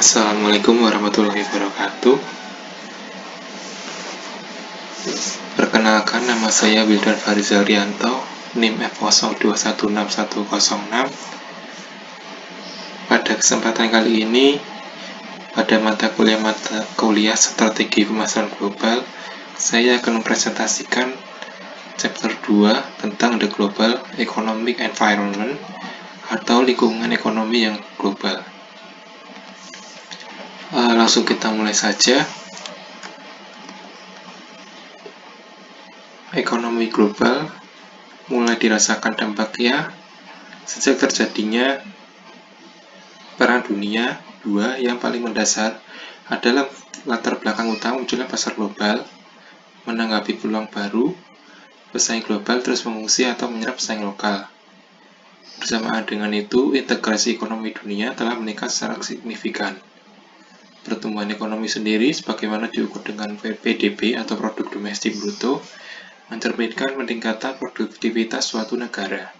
Assalamualaikum warahmatullahi wabarakatuh. Perkenalkan, nama saya Wildan Farizal Rianto, NIM F02161106. Pada kesempatan kali ini, pada mata kuliah Strategi Pemasaran Global, saya akan mempresentasikan chapter 2 tentang The Global Economic Environment atau lingkungan ekonomi yang global. Langsung kita mulai saja. Ekonomi global mulai dirasakan dampaknya sejak terjadinya Perang Dunia II. Yang paling mendasar adalah latar belakang utama munculnya pasar global, menanggapi peluang baru, pesaing global terus mengungsi atau menyerap pesaing lokal. Bersamaan dengan itu, integrasi ekonomi dunia telah meningkat secara signifikan. Pertumbuhan ekonomi sendiri, sebagaimana diukur dengan PDB atau Produk Domestik Bruto, mencerminkan peningkatan produktivitas suatu negara.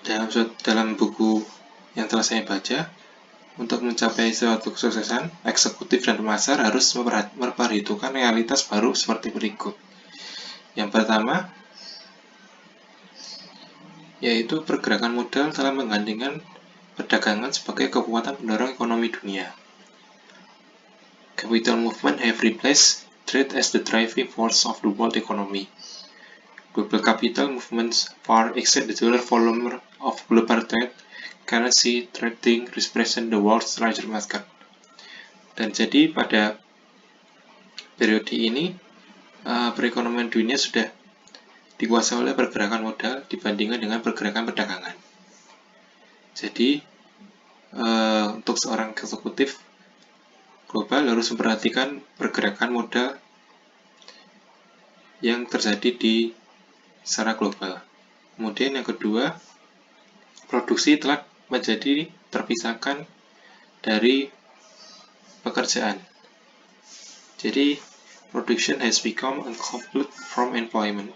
Dalam buku yang telah saya baca, untuk mencapai suatu kesuksesan, eksekutif dan pemasar harus memperhitungkan realitas baru seperti berikut. Yang pertama, yaitu pergerakan modal telah menggandengkan perdagangan sebagai kekuatan pendorong ekonomi dunia. Capital movement have replaced trade as the driving force of the world economy. Global capital movements far exceed the dollar volume of global trade. Currency trading represent the world's largest market. Dan jadi pada periode ini, perekonomian dunia sudah dikuasai oleh pergerakan modal dibandingkan dengan pergerakan perdagangan. Jadi, untuk seorang eksekutif global harus memperhatikan pergerakan modal yang terjadi di secara global. Kemudian yang kedua, produksi telah menjadi terpisahkan dari pekerjaan. Jadi, production has become uncoupled from employment.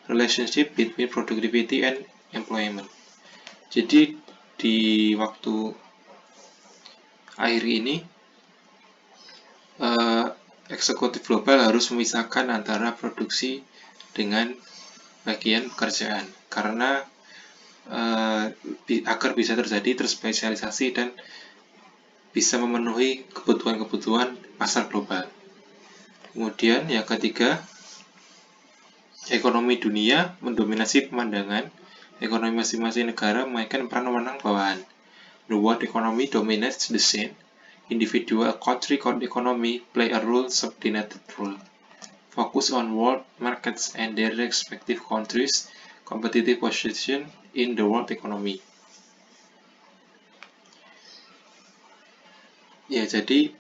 Relationship between productivity and employment. Jadi, di waktu akhir ini, eksekutif global harus memisahkan antara produksi dengan bagian pekerjaan, karena agar bisa terjadi terspesialisasi dan bisa memenuhi kebutuhan-kebutuhan pasar global. Kemudian yang ketiga, ekonomi dunia mendominasi pemandangan. Ekonomi masing-masing negara memainkan peran bawahan. The world economy dominates the scene. Individual country economy play a role subordinated role. Focus on world markets and their respective countries' competitive position in the world economy. Ya, jadi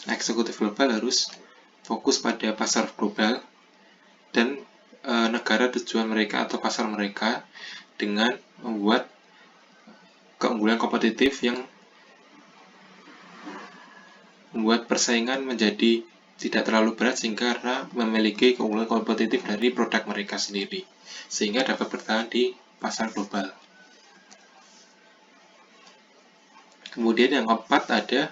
eksekutif global harus fokus pada pasar global dan negara tujuan mereka atau pasar mereka dengan membuat keunggulan kompetitif yang membuat persaingan menjadi tidak terlalu berat sehingga memiliki keunggulan kompetitif dari produk mereka sendiri sehingga dapat bertahan di pasar global. Kemudian yang keempat ada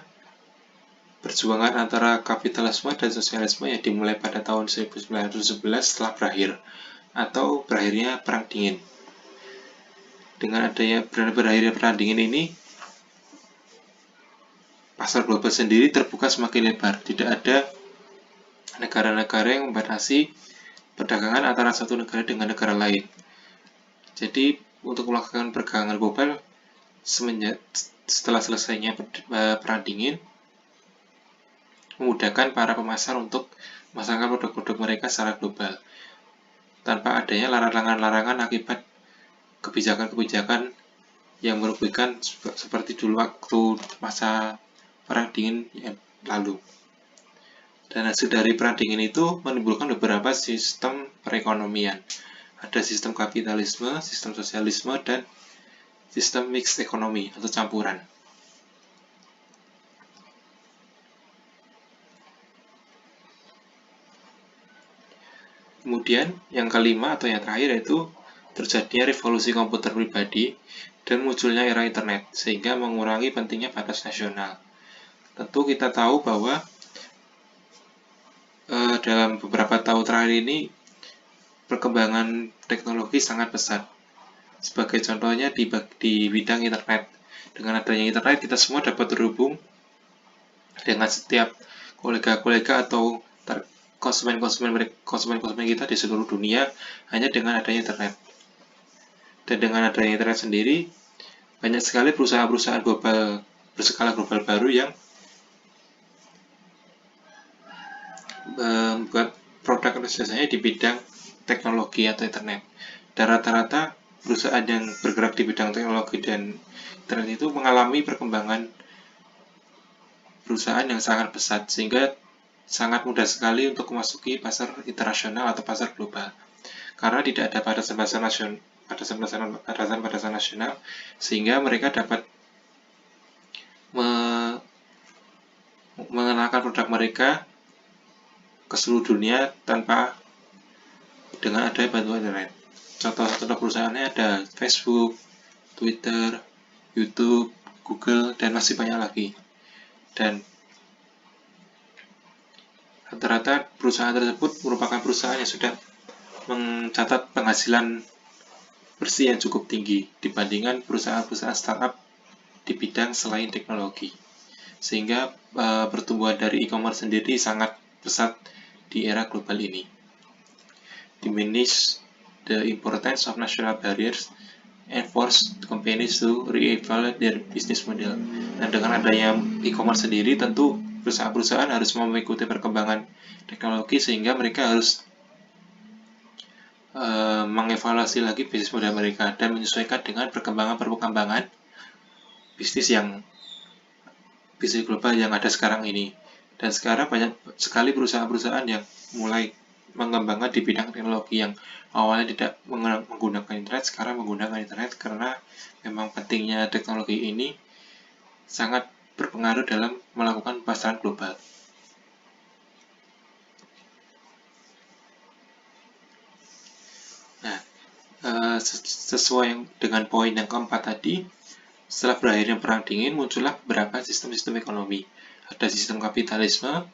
perjuangan antara kapitalisme dan sosialisme yang dimulai pada tahun 1911 setelah berakhir atau berakhirnya Perang Dingin. Dengan adanya berakhirnya Perang Dingin ini, pasar global sendiri terbuka semakin lebar. Tidak ada negara-negara yang membatasi perdagangan antara satu negara dengan negara lain. Jadi, untuk melakukan perdagangan global setelah selesainya Perang Dingin, memudahkan para pemasar untuk memasarkan produk-produk mereka secara global tanpa adanya larangan-larangan akibat kebijakan-kebijakan yang merugikan seperti dulu waktu masa Perang Dingin yang lalu. Dan hasil dari Perang Dingin itu menimbulkan beberapa sistem perekonomian. Ada sistem kapitalisme, sistem sosialisme, dan sistem mixed ekonomi atau campuran. Kemudian yang kelima atau yang terakhir yaitu terjadinya revolusi komputer pribadi, dan munculnya era internet, sehingga mengurangi pentingnya batas nasional. Tentu kita tahu bahwa dalam beberapa tahun terakhir ini perkembangan teknologi sangat pesat. Sebagai contohnya di bidang internet. Dengan adanya internet, kita semua dapat terhubung dengan setiap kolega-kolega atau konsumen-konsumen kita di seluruh dunia hanya dengan adanya internet. Dan dengan adanya internet sendiri, banyak sekali perusahaan-perusahaan global berskala global baru yang membuat produk biasanya di bidang teknologi atau internet. Dan rata-rata perusahaan yang bergerak di bidang teknologi dan internet itu mengalami perkembangan perusahaan yang sangat pesat, sehingga sangat mudah sekali untuk memasuki pasar internasional atau pasar global. Karena tidak ada batasan-batasan nasional, sehingga mereka dapat mengenalkan produk mereka ke seluruh dunia tanpa dengan adanya bantuan internet. Contoh-contoh perusahaannya ada Facebook, Twitter, YouTube, Google, dan masih banyak lagi. Dan rata-rata perusahaan tersebut merupakan perusahaan yang sudah mencatat penghasilan bersih yang cukup tinggi dibandingkan perusahaan-perusahaan startup di bidang selain teknologi. Sehingga pertumbuhan dari e-commerce sendiri sangat pesat di era global ini. Diminish the importance of national barriers and force companies to re-evaluate their business model. Dan dengan adanya e-commerce sendiri, tentu perusahaan-perusahaan harus mengikuti perkembangan teknologi, sehingga mereka harus mengevaluasi lagi bisnis model mereka dan menyesuaikan dengan perkembangan bisnis global yang ada sekarang ini. Dan sekarang banyak sekali perusahaan-perusahaan yang mulai mengembangkan di bidang teknologi yang awalnya tidak menggunakan internet, sekarang menggunakan internet karena memang pentingnya teknologi ini sangat berpengaruh dalam melakukan pasaran global. Nah, sesuai dengan poin yang keempat tadi, setelah berakhirnya Perang Dingin, muncullah beberapa sistem-sistem ekonomi. Ada sistem kapitalisme,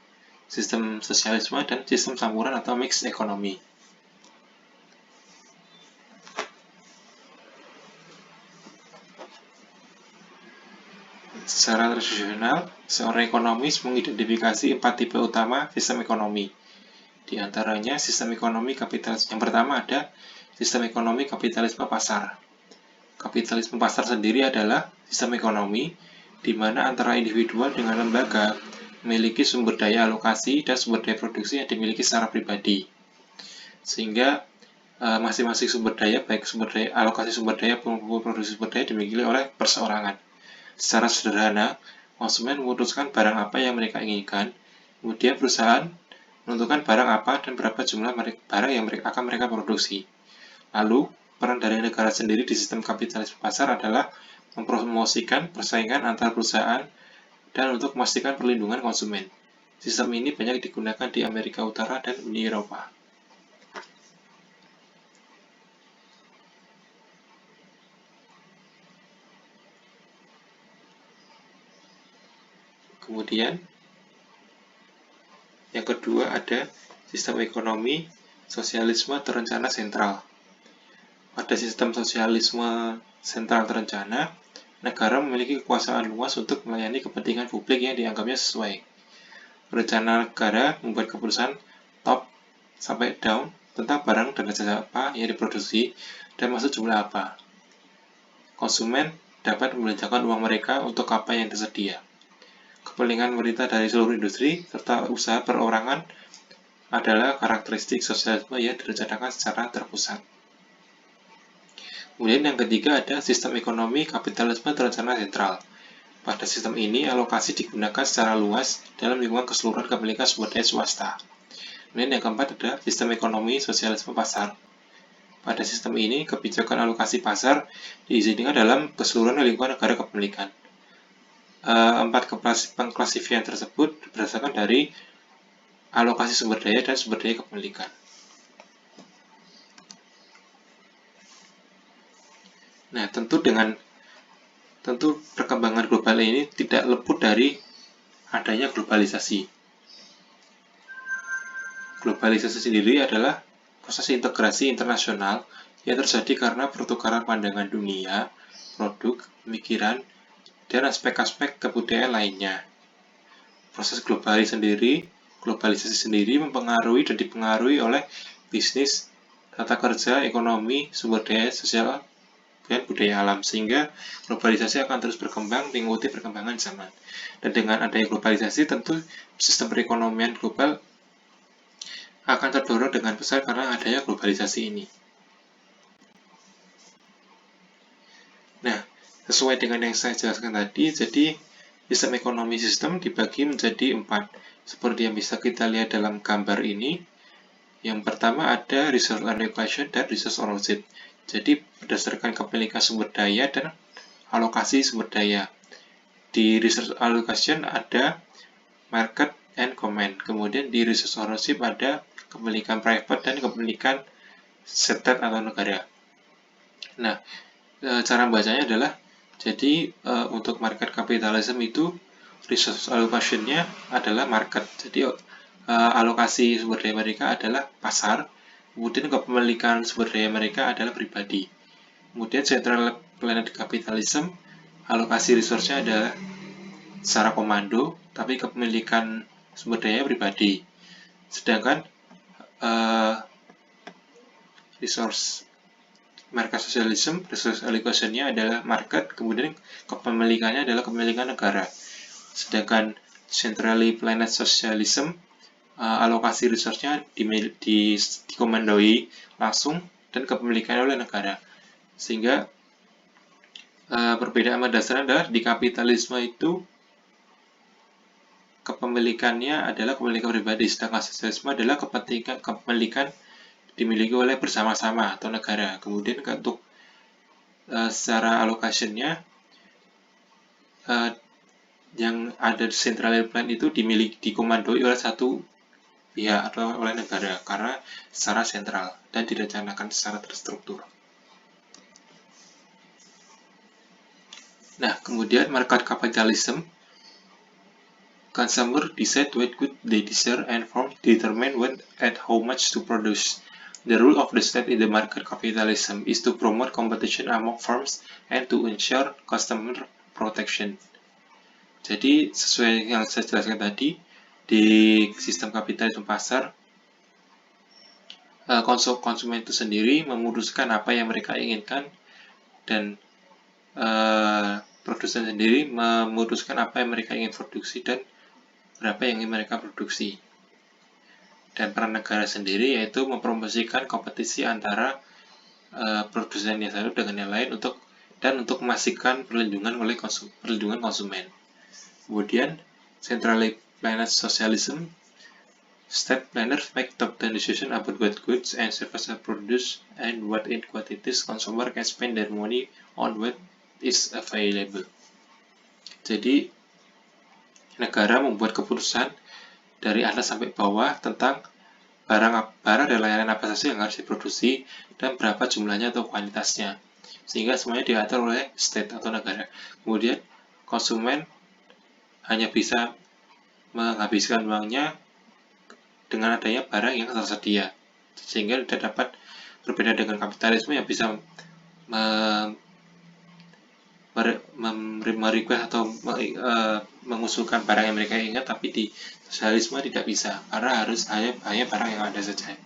sistem sosialisme, dan sistem campuran atau mixed ekonomi. Secara tradisional, seorang ekonomis mengidentifikasi 4 tipe utama sistem ekonomi. Di antaranya sistem ekonomi kapitalis. Yang pertama ada sistem ekonomi kapitalisme pasar. Kapitalisme pasar sendiri adalah sistem ekonomi di mana antara individual dengan lembaga memiliki sumber daya alokasi dan sumber daya produksi yang dimiliki secara pribadi. Sehingga masing-masing sumber daya, baik sumber daya alokasi sumber daya maupun produksi sumber daya dimiliki oleh perseorangan. Secara sederhana, konsumen memutuskan barang apa yang mereka inginkan, kemudian perusahaan menentukan barang apa dan berapa jumlah barang yang akan mereka produksi. Lalu, peran dari negara sendiri di sistem kapitalisme pasar adalah mempromosikan persaingan antar perusahaan dan untuk memastikan perlindungan konsumen. Sistem ini banyak digunakan di Amerika Utara dan Uni Eropa. Kemudian, yang kedua ada sistem ekonomi sosialisme terencana sentral. Pada sistem sosialisme sentral terencana, negara memiliki kekuasaan luas untuk melayani kepentingan publik yang dianggapnya sesuai. Perencana negara membuat keputusan top sampai down tentang barang dan jasa apa yang diproduksi dan masuk jumlah apa. Konsumen dapat membelanjakan uang mereka untuk apa yang tersedia. Kepentingan pemerintah dari seluruh industri serta usaha perorangan adalah karakteristik sosialisme yang direncanakan secara terpusat. Kemudian yang ketiga ada sistem ekonomi kapitalisme terencana sentral. Pada sistem ini, alokasi digunakan secara luas dalam lingkungan keseluruhan kepemilikan sumber daya swasta. Kemudian yang keempat ada sistem ekonomi sosialisme pasar. Pada sistem ini, kebijakan alokasi pasar diizinkan dalam keseluruhan lingkungan negara kepemilikan. Empat pengklasifikasian tersebut berdasarkan dari alokasi sumber daya dan sumber daya kepemilikan. Nah, tentu perkembangan global ini tidak luput dari adanya globalisasi. Globalisasi sendiri adalah proses integrasi internasional yang terjadi karena pertukaran pandangan dunia, produk, pemikiran, dan aspek-aspek kebudayaan lainnya. Proses globalisasi sendiri mempengaruhi dan dipengaruhi oleh bisnis, tata kerja, ekonomi, sumber daya sosial, dan budaya alam, sehingga globalisasi akan terus berkembang mengikuti perkembangan zaman. Dan dengan adanya globalisasi, tentu sistem perekonomian global akan terdorong dengan besar karena adanya globalisasi ini. Nah, sesuai dengan yang saya jelaskan tadi, jadi sistem ekonomi sistem dibagi menjadi 4, seperti yang bisa kita lihat dalam gambar ini. Yang pertama ada resource allocation dan resource ownership. Jadi berdasarkan kepemilikan sumber daya dan alokasi sumber daya. Di resource allocation ada market and command. Kemudian di resource ownership ada kepemilikan private dan kepemilikan state atau negara. Nah, cara bacanya adalah jadi untuk market capitalism itu resource allocation-nya adalah market. Jadi alokasi sumber daya mereka adalah pasar. Kemudian kepemilikan sumber daya mereka adalah pribadi. Kemudian central planned capitalism, alokasi resource-nya adalah secara komando, tapi kepemilikan sumber daya pribadi. Sedangkan resource market socialism, resource allocation-nya adalah market, kemudian kepemilikannya adalah kepemilikan negara. Sedangkan centrally planned socialism, alokasi resource-nya dikomandoi langsung dan kepemilikannya oleh negara. Sehingga perbedaan mendasar adalah di kapitalisme itu kepemilikannya adalah kepemilikan pribadi, sedangkan sosialisme adalah kepemilikan dimiliki oleh bersama-sama atau negara. Kemudian untuk secara allocation-nya yang ada central plan itu dikomandoi oleh satu pihak atau oleh negara karena secara sentral dan direncanakan secara terstruktur. Nah, kemudian market capitalism, consumer decide what good they desire and firms determine when and how much to produce. The role of the state in the market capitalism is to promote competition among firms and to ensure customer protection. Jadi, sesuai yang saya jelaskan tadi, di sistem kapitalisme pasar, konsumen itu sendiri memutuskan apa yang mereka inginkan dan produsen sendiri memutuskan apa yang mereka ingin produksi dan berapa yang ingin mereka produksi. Dan peran negara sendiri yaitu mempromosikan kompetisi antara produsen yang satu dengan yang lain untuk memastikan perlindungan konsumen. Kemudian centrally planned socialism, state planners make top-down decisions about what goods and services are produced and what in quantities consumer can spend their money on what is available. Jadi, negara membuat keputusan dari atas sampai bawah tentang barang dan layanan apa saja yang harus diproduksi dan berapa jumlahnya atau kuantitasnya. Sehingga semuanya diatur oleh state atau negara. Kemudian, konsumen hanya bisa menghabiskan uangnya dengan adanya barang yang tersedia. Sehingga tidak dapat berbeda dengan kapitalisme yang bisa merequest atau mengusulkan barang yang mereka ingat, tapi di sosialisme tidak bisa karena harus hanya barang yang ada saja.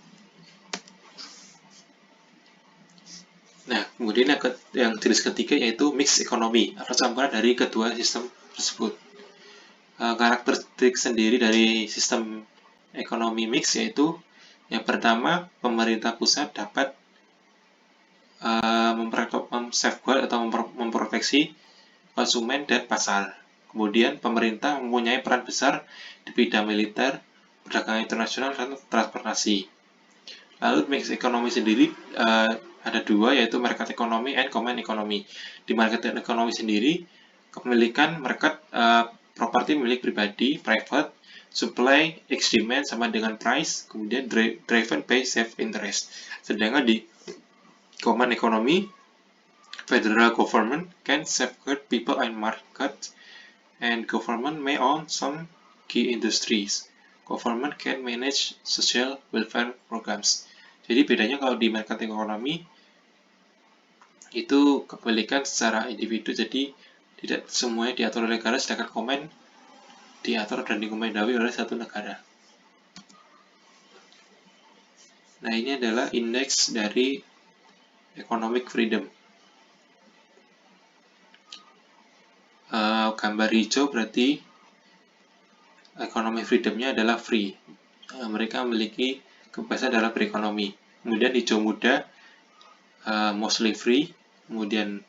Nah, kemudian yang jenis ketiga yaitu mixed economy atau campuran dari kedua sistem tersebut. Karakteristik sendiri dari sistem ekonomi mix yaitu yang pertama, pemerintah pusat dapat safeguard atau memproteksi konsumen dan pasar. Kemudian pemerintah mempunyai peran besar di bidang militer, perdagangan internasional, dan transportasi. Lalu mix ekonomi sendiri ada dua, yaitu market economy and command economy. Di market economy sendiri, kepemilikan market properti milik pribadi, private, supply, X demand sama dengan price, kemudian driven by self interest. Sedangkan di command economy, Federal government can safeguard people and markets, and government may own some key industries. Government can manage social welfare programs. Jadi bedanya kalau di market economy itu kepemilikan secara individu, jadi tidak semuanya diatur oleh negara, sedangkan komen diatur dan dikomandoi oleh satu negara. Nah, ini adalah indeks dari economic freedom. Gambar hijau berarti economic freedom-nya adalah free. Mereka memiliki kebebasan dalam berekonomi. Kemudian hijau muda mostly free, kemudian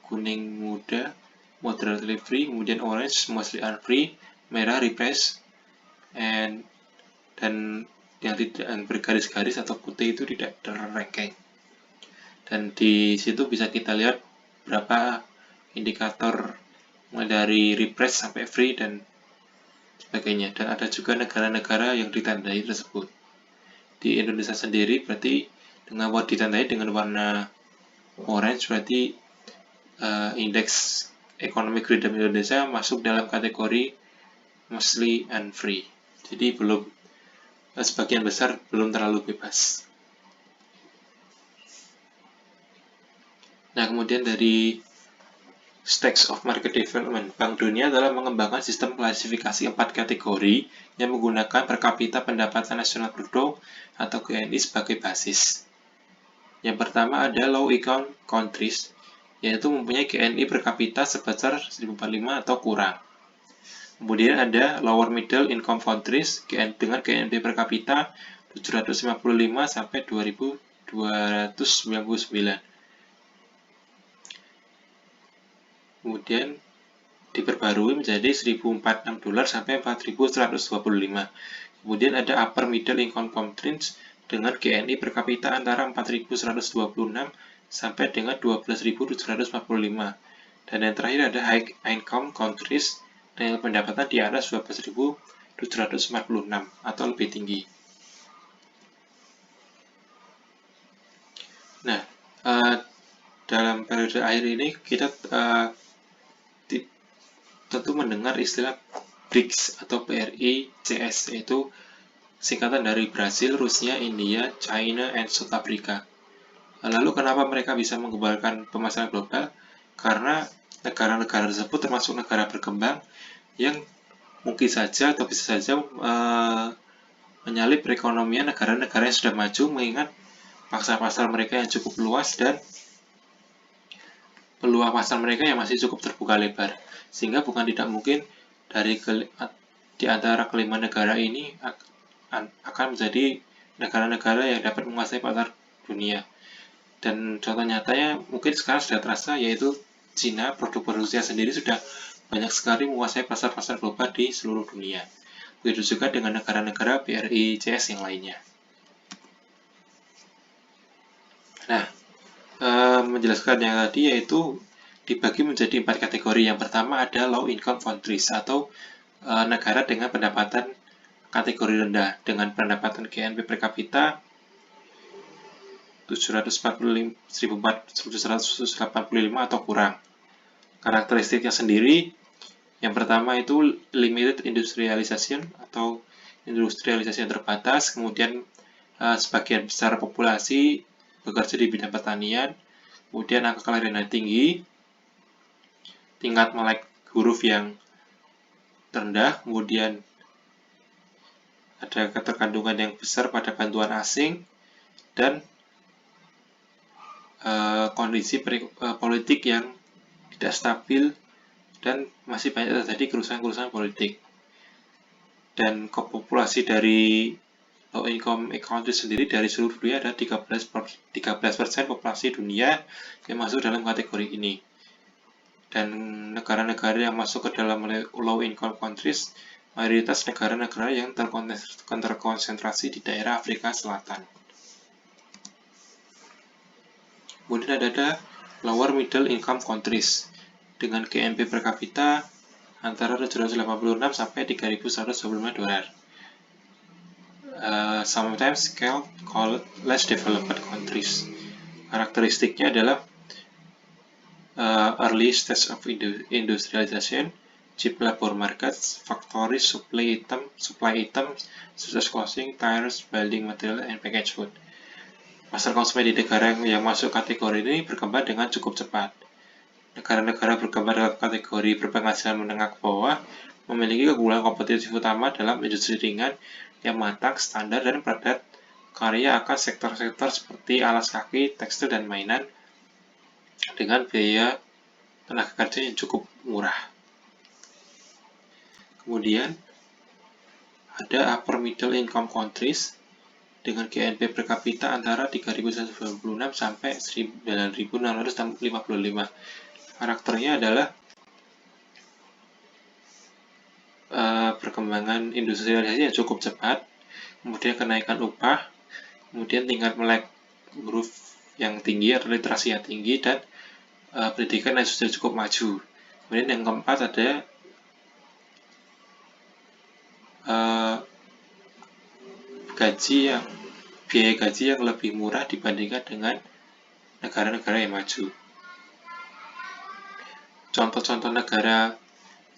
kuning muda moderately free, kemudian orange mostly unfree, merah repressed, dan yang tidak bergaris-garis atau putih itu tidak terranking. Dan di situ bisa kita lihat berapa indikator mulai dari repressed sampai free dan sebagainya. Dan ada juga negara-negara yang ditandai tersebut. Di Indonesia sendiri berarti dengan ditandai dengan warna orange berarti indeks economic freedom Indonesia masuk dalam kategori mostly and free. Jadi belum sebagian besar belum terlalu bebas. Nah, kemudian dari Stakes of Market Development, Bank Dunia adalah mengembangkan sistem klasifikasi 4 kategori yang menggunakan per kapita pendapatan nasional bruto atau GNI sebagai basis. Yang pertama ada low income countries, yaitu mempunyai GNI per kapita sebesar 1045 atau kurang. Kemudian ada lower middle income countries dengan GNI per kapita 755 sampai 2299. Kemudian diperbarui menjadi 1046 dolar sampai 4125. Kemudian ada upper middle income countries dengan GNI per kapita antara 4126 sampai dengan 12.745. Dan yang terakhir ada high income countries dengan pendapatan di atas 12.746 atau lebih tinggi. Nah, dalam periode akhir ini kita tentu mendengar istilah BRICS atau BRICS, yaitu singkatan dari Brasil, Rusia, India, China, and South Africa. Lalu kenapa mereka bisa menggebalkan pemasaran global? Karena negara-negara tersebut termasuk negara berkembang yang mungkin saja atau bisa saja menyalip perekonomian negara-negara yang sudah maju, mengingat pasar-pasar mereka yang cukup luas dan peluang pasar mereka yang masih cukup terbuka lebar, sehingga bukan tidak mungkin di antara kelima negara ini akan menjadi negara-negara yang dapat menguasai pasar dunia. Dan contoh nyatanya mungkin sekarang sudah terasa, yaitu Cina, produk Rusia sendiri sudah banyak sekali menguasai pasar-pasar global di seluruh dunia. Begitu juga dengan negara-negara BRICS yang lainnya. Nah, menjelaskan yang tadi yaitu dibagi menjadi 4 kategori. Yang pertama ada low income countries atau negara dengan pendapatan kategori rendah dengan pendapatan GNP per kapita 785 atau kurang. Karakteristiknya sendiri, yang pertama itu limited industrialization atau industrialisasi yang terbatas, kemudian sebagian besar populasi bekerja di bidang pertanian, kemudian angka kelahiran yang tinggi, tingkat melek huruf yang rendah, kemudian ada ketergantungan yang besar pada bantuan asing, dan kondisi politik yang tidak stabil dan masih banyak terjadi kerusuhan-kerusuhan politik. Dan populasi dari low income country sendiri dari seluruh dunia ada 13% populasi dunia yang masuk dalam kategori ini. Dan negara-negara yang masuk ke dalam low income countries mayoritas negara-negara yang terkonsentrasi di daerah Afrika Selatan. Kemudian ada lower middle income countries dengan GNP per kapita antara 786 sampai 3.125 dolar. Sometimes called less developed countries. Karakteristiknya adalah early stage of industrialization, cheap labor markets, factories, supply items such as clothing, tires, building material, and packaged food. Pasar konsumen di negara yang masuk kategori ini berkembang dengan cukup cepat. Negara-negara berkembang dalam kategori berpenghasilan menengah ke bawah memiliki keunggulan kompetitif utama dalam industri ringan yang matang, standar, dan padat karya akan sektor-sektor seperti alas kaki, tekstil, dan mainan dengan biaya tenaga kerja yang cukup murah. Kemudian ada upper middle income countries dengan GNP per kapita antara 3.196 sampai 9.655. Karakternya adalah perkembangan industrialisasi yang cukup cepat, kemudian kenaikan upah, kemudian tingkat melek huruf yang tinggi atau literasi yang tinggi, dan pendidikan yang sudah cukup maju. Kemudian yang keempat ada biaya gaji yang lebih murah dibandingkan dengan negara-negara yang maju. Contoh-contoh negara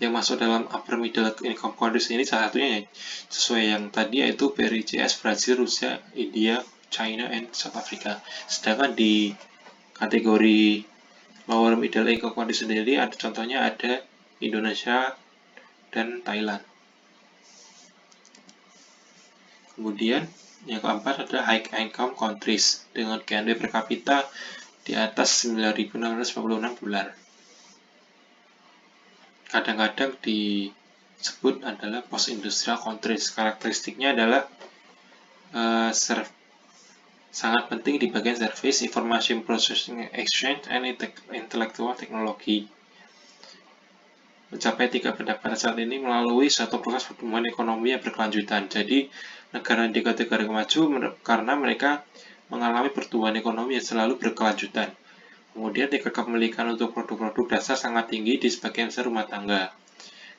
yang masuk dalam upper middle income countries ini salah satunya sesuai yang tadi, yaitu BRICS, Brazil, Rusia, India, China, and South Africa. Sedangkan di kategori lower middle income countries sendiri contohnya ada Indonesia dan Thailand. Kemudian yang keempat ada high income countries dengan GNP per kapita di atas 9.656 dolar. Kadang-kadang disebut adalah post-industrial countries. Karakteristiknya adalah sangat penting di bagian service, information processing, exchange, and intellectual technology. Mencapai 3 pendapatan saat ini melalui suatu proses pertumbuhan ekonomi yang berkelanjutan. Jadi, negara di kategori maju karena mereka mengalami pertumbuhan ekonomi yang selalu berkelanjutan. Kemudian tingkat kepemilikan untuk produk-produk dasar sangat tinggi di sebagian besar rumah tangga.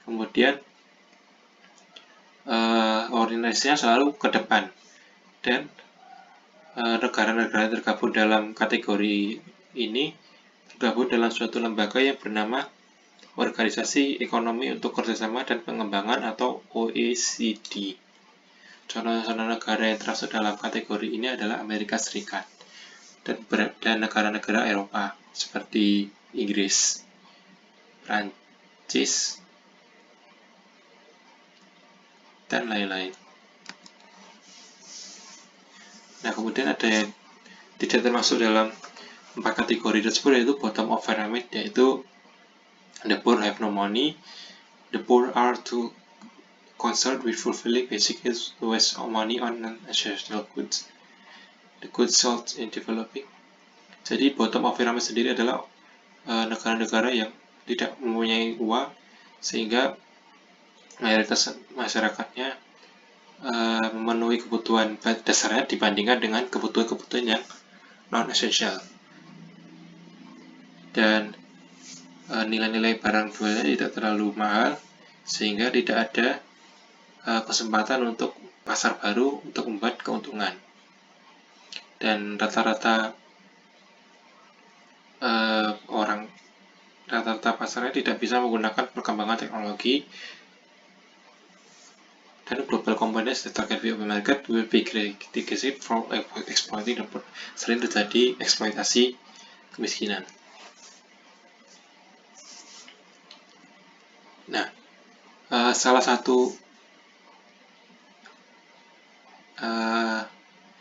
Kemudian organisasinya selalu ke depan. Dan negara-negara yang tergabung dalam kategori ini tergabung dalam suatu lembaga yang bernama Organisasi Ekonomi untuk Kerjasama dan Pengembangan atau OECD. Contoh-contoh negara yang termasuk dalam kategori ini adalah Amerika Serikat dan negara-negara Eropa seperti Inggris, Prancis, dan lain-lain. Nah, kemudian ada yang tidak termasuk dalam 4 kategori tersebut, yaitu bottom of pyramid, yaitu the poor have no money, the poor are too concerned with fulfilling basic needs to waste money on non-essential goods. The goods sold in developing. Jadi bottom of pyramid sendiri adalah negara-negara yang tidak mempunyai uang sehingga mayoritas masyarakatnya memenuhi kebutuhan dasarnya dibandingkan dengan kebutuhan-kebutuhan yang non-essential. Dan nilai-nilai barang jualnya tidak terlalu mahal sehingga tidak ada kesempatan untuk pasar baru untuk membuat keuntungan. Dan rata-rata pasarnya tidak bisa menggunakan perkembangan teknologi, dan global companies that target view of the market will be criticized for exploiting the poor. Sering terjadi eksploitasi kemiskinan. Nah, salah satu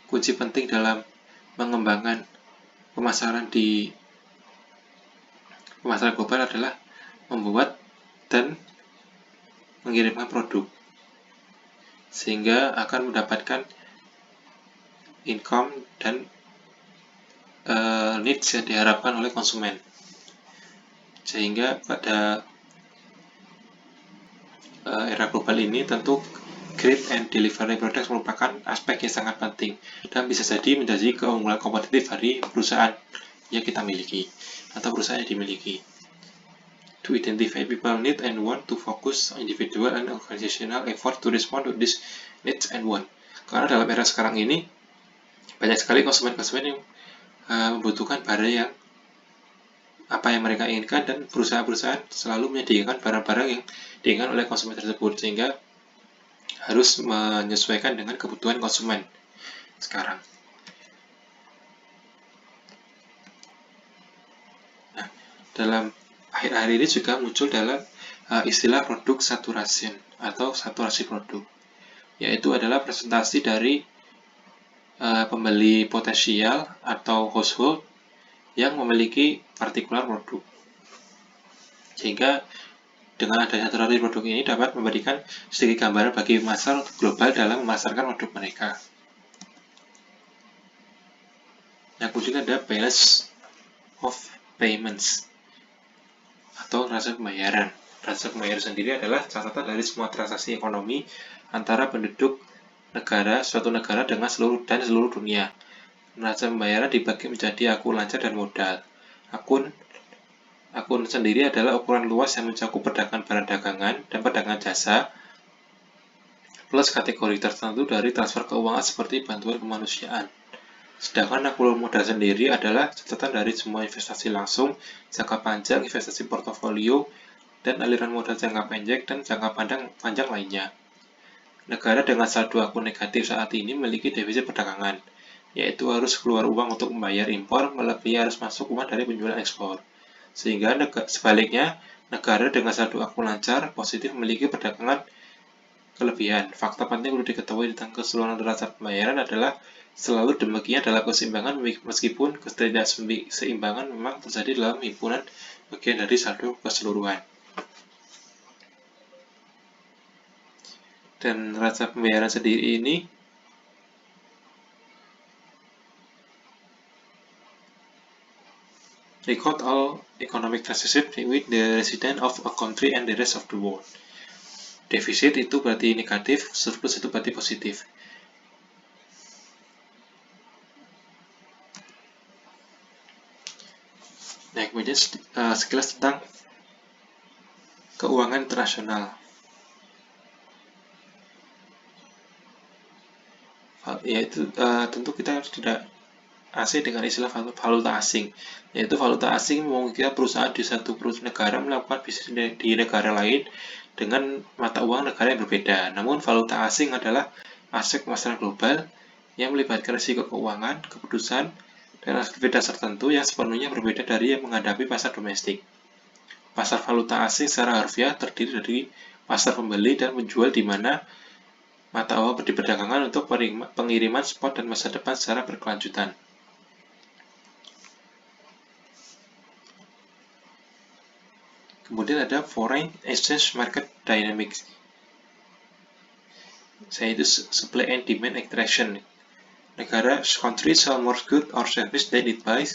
kunci penting dalam mengembangkan pemasaran global adalah membuat dan mengirimkan produk sehingga akan mendapatkan income dan needs yang diharapkan oleh konsumen. Sehingga pada era global ini tentu create and delivery products merupakan aspek yang sangat penting dan bisa jadi menjadi keunggulan kompetitif dari perusahaan yang kita miliki atau perusahaan yang dimiliki. To identify people need and want to focus on individual and organizational effort to respond to these needs and want. Karena dalam era sekarang ini banyak sekali konsumen-konsumen yang membutuhkan barang yang apa yang mereka inginkan, dan perusahaan-perusahaan selalu menyediakan barang-barang yang diinginkan oleh konsumen tersebut, sehingga harus menyesuaikan dengan kebutuhan konsumen sekarang. Nah, dalam akhir-akhir ini juga muncul dalam istilah produk saturation atau saturasi produk, yaitu adalah presentasi dari pembeli potensial atau household yang memiliki partikular produk, sehingga dengan adanya saturasi produk ini dapat memberikan sedikit gambaran bagi pasar global dalam memasarkan produk mereka. Yang kemudian ada balance of payments atau transaksi pembayaran. Transaksi pembayaran sendiri adalah catatan dari semua transaksi ekonomi antara penduduk suatu negara dengan seluruh dunia. Transaksi pembayaran dibagi menjadi akun lancar dan modal. Akun sendiri adalah ukuran luas yang mencakup perdagangan barang dagangan dan perdagangan jasa, plus kategori tertentu dari transfer keuangan seperti bantuan kemanusiaan. Sedangkan akun modal sendiri adalah catatan dari semua investasi langsung, jangka panjang, investasi portofolio, dan aliran modal jangka pendek dan jangka panjang lainnya. Negara dengan saldo akun negatif saat ini memiliki defisit perdagangan, yaitu harus keluar uang untuk membayar impor melebihi harus masuk uang dari penjualan ekspor. Sehingga sebaliknya, negara dengan saldo akun lancar positif memiliki perdagangan kelebihan. Fakta penting perlu diketahui tentang keseluruhan neraca pembayaran adalah selalu demikian dalam keseimbangan, meskipun ketidakseimbangan memang terjadi dalam himpunan bagian dari saldo keseluruhan. Dan neraca pembayaran sendiri ini record all economic transactions with the resident of a country and the rest of the world. Defisit itu berarti negatif, surplus itu berarti positif. Nah, kemudian sekilas tentang keuangan internasional. Yaitu tentu kita tidak asing dengan istilah valuta asing, yaitu valuta asing memungkinkan perusahaan di satu negara melakukan bisnis di negara lain dengan mata uang negara yang berbeda. Namun valuta asing adalah aset pemasaran global yang melibatkan risiko keuangan, keputusan, dan aktivitas tertentu yang sepenuhnya berbeda dari yang menghadapi pasar domestik. Pasar valuta asing secara harfiah terdiri dari pasar pembeli dan penjual di mana mata uang diperdagangkan untuk pengiriman spot dan masa depan secara berkelanjutan. Kemudian ada foreign exchange market dynamics, yaitu supply and demand interaction. Countries sell more goods or services than it buys.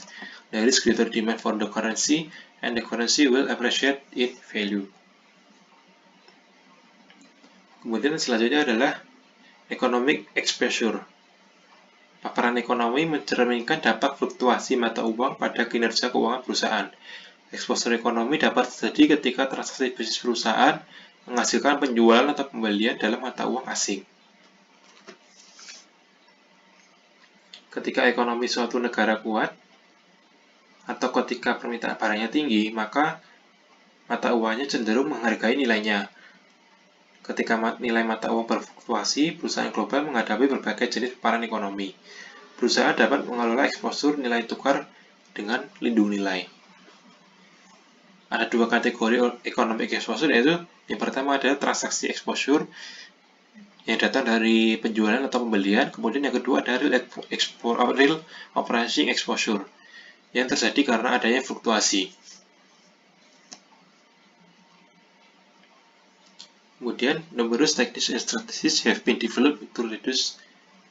There is greater demand for the currency, and the currency will appreciate in value. Kemudian selanjutnya adalah economic exposure. Paparan ekonomi mencerminkan dampak fluktuasi mata uang pada kinerja keuangan perusahaan. Exposure ekonomi dapat terjadi ketika transaksi bisnis perusahaan menghasilkan penjualan atau pembelian dalam mata uang asing. Ketika ekonomi suatu negara kuat, atau ketika permintaan barangnya tinggi, maka mata uangnya cenderung menghargai nilainya. Ketika nilai mata uang berfluktuasi, perusahaan global menghadapi berbagai jenis paparan ekonomi. Perusahaan dapat mengelola exposure nilai tukar dengan lindung nilai. Ada dua kategori economic exposure, yaitu yang pertama adalah transaksi exposure yang datang dari penjualan atau pembelian, kemudian yang kedua ada real operating exposure yang terjadi karena adanya fluktuasi. Kemudian numerous techniques and strategies have been developed to reduce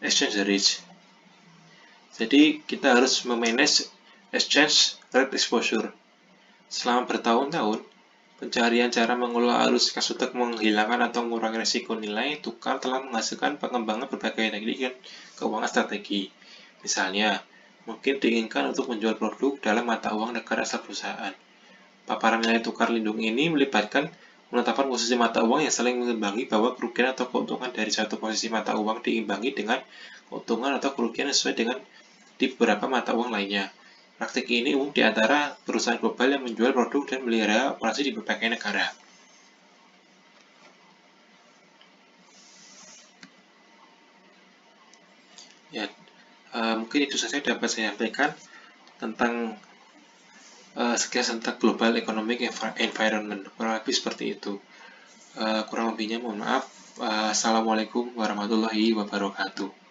exchange rate. Jadi kita harus memanage exchange rate exposure. Selama bertahun-tahun, pencarian cara mengelola arus kas untuk menghilangkan atau mengurangi risiko nilai tukar telah menghasilkan pengembangan berbagai teknik dan keuangan strategi. Misalnya, mungkin diinginkan untuk menjual produk dalam mata uang negara asal perusahaan. Paparan nilai tukar lindung ini melibatkan penetapan posisi mata uang yang saling mengimbangi bahwa kerugian atau keuntungan dari suatu posisi mata uang diimbangi dengan keuntungan atau kerugian sesuai dengan di beberapa mata uang lainnya. Praktik ini umum di antara perusahaan global yang menjual produk dan melihara operasi di berbagai negara. Ya, mungkin itu saja dapat saya sampaikan tentang sekilas tentang global economic environment. Kurang lebih seperti itu. Kurang lebihnya mohon maaf. Assalamualaikum warahmatullahi wabarakatuh.